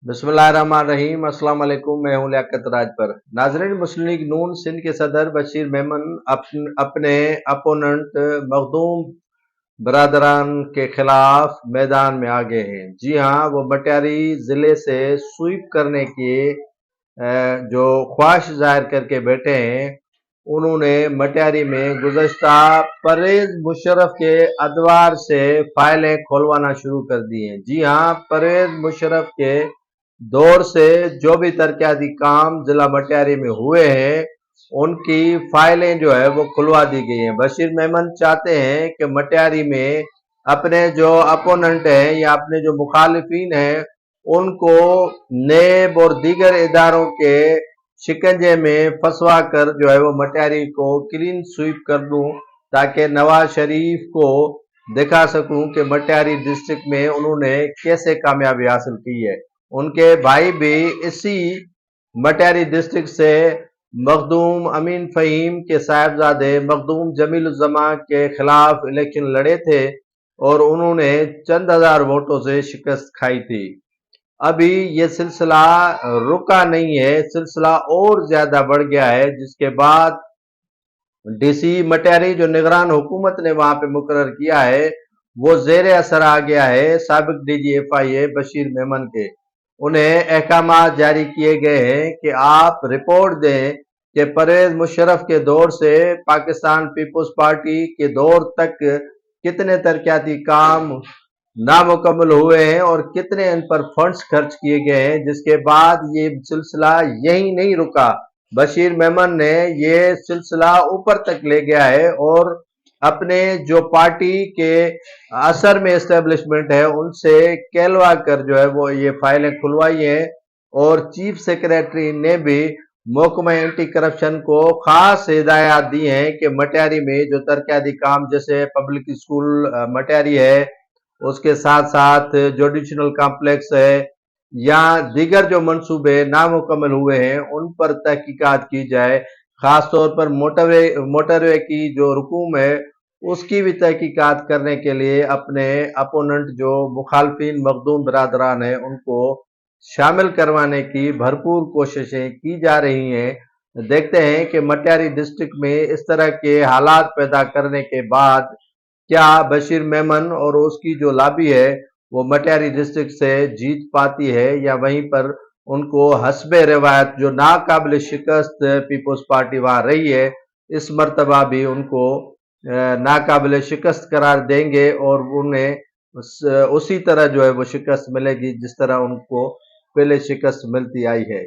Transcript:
बिस्मिल्लाहिर्रहमानिर्रहीम। अस्सलाम वालेकुम। मैं हूं लियाकत राज पर। नाजरीन, मुस्लिम लीग नून सिंध के सदर बशीर मेमन अपने अपोनेंट मखदूम बरादरान के खिलाफ मैदान में आ गए हैं। जी हाँ, वो मटियारी जिले से स्वीप करने की जो ख्वाहिश जाहिर करके बैठे हैं। उन्होंने मटियारी में गुज़श्ता परवेज मुशर्रफ के अदवार से फाइलें खोलवाना शुरू कर दी हैं। जी हाँ, परवेज मुशर्रफ के दौर से जो भी तरक्याती काम जिला मटियारी में हुए हैं, उनकी फाइलें जो है वो खुलवा दी गई हैं। बशीर मेमन चाहते हैं कि मटियारी में अपने जो अपोनेंट हैं या अपने जो मुखालिफिन हैं, उनको नेब और दीगर इदारों के शिकंजे में फंसवा कर जो है वो मटियारी को क्लीन स्वीप कर दूं, ताकि नवाज शरीफ को दिखा सकूं कि मटियारी डिस्ट्रिक्ट में उन्होंने कैसे कामयाबी हासिल की है। उनके भाई भी इसी मटियारी डिस्ट्रिक्ट से मखदूम अमीन फ़हीम के साहिबजादे मखदूम जमीलुज़्ज़मा के खिलाफ इलेक्शन लड़े थे और उन्होंने चंद हजार वोटों से शिकस्त खाई थी। अभी ये सिलसिला रुका नहीं है, सिलसिला और ज्यादा बढ़ गया है, जिसके बाद डीसी मटियारी जो निगरान हुकूमत ने वहां पे मुकर्रर किया है, वो जेर असर आ गया है साबिक DGFI बशीर मेमन के। उन्हें अहकामात जारी किए गए हैं कि आप रिपोर्ट दें कि परवेज मुशर्रफ के दौर से पाकिस्तान पीपुल्स पार्टी के दौर तक कितने तरक्याती काम नामुकम्मल हुए हैं और कितने इन पर फंड्स खर्च किए गए हैं। जिसके बाद ये सिलसिला यही नहीं रुका, बशीर मेमन ने ये सिलसिला ऊपर तक ले गया है और अपने जो पार्टी के असर में एस्टेब्लिशमेंट है उनसे कहलवा कर जो है वो ये फाइलें खुलवाई हैं। और चीफ सेक्रेटरी ने भी महकमा एंटी करप्शन को खास हिदायत दी हैं कि मटियारी में जो तरक्याती काम, जैसे पब्लिक स्कूल मटियारी है, उसके साथ साथ जुडिशनल कॉम्प्लेक्स है, या दीगर जो मंसूबे नामुकम्मल हुए हैं उन पर तहकीकात की जाए। खास तौर पर मोटरवे की जो रकूम है उसकी भी तहकीकात करने के लिए अपने अपोनेंट जो मुखालफिन मखदूम बरादरान है उनको शामिल करवाने की भरपूर कोशिशें की जा रही हैं। देखते हैं कि मटियारी डिस्ट्रिक्ट में इस तरह के हालात पैदा करने के बाद क्या बशीर मेमन और उसकी जो लॉबी है वो मटियारी डिस्ट्रिक्ट से जीत पाती है, या वहीं पर उनको हस्बे रिवायत जो नाकाबिल शिकस्त पीपुल्स पार्टी वहां रही है, इस मर्तबा भी उनको नाकाबिल शिकस्त करार देंगे और उन्हें उसी तरह जो है वो शिकस्त मिलेगी जिस तरह उनको पहले शिकस्त मिलती आई है।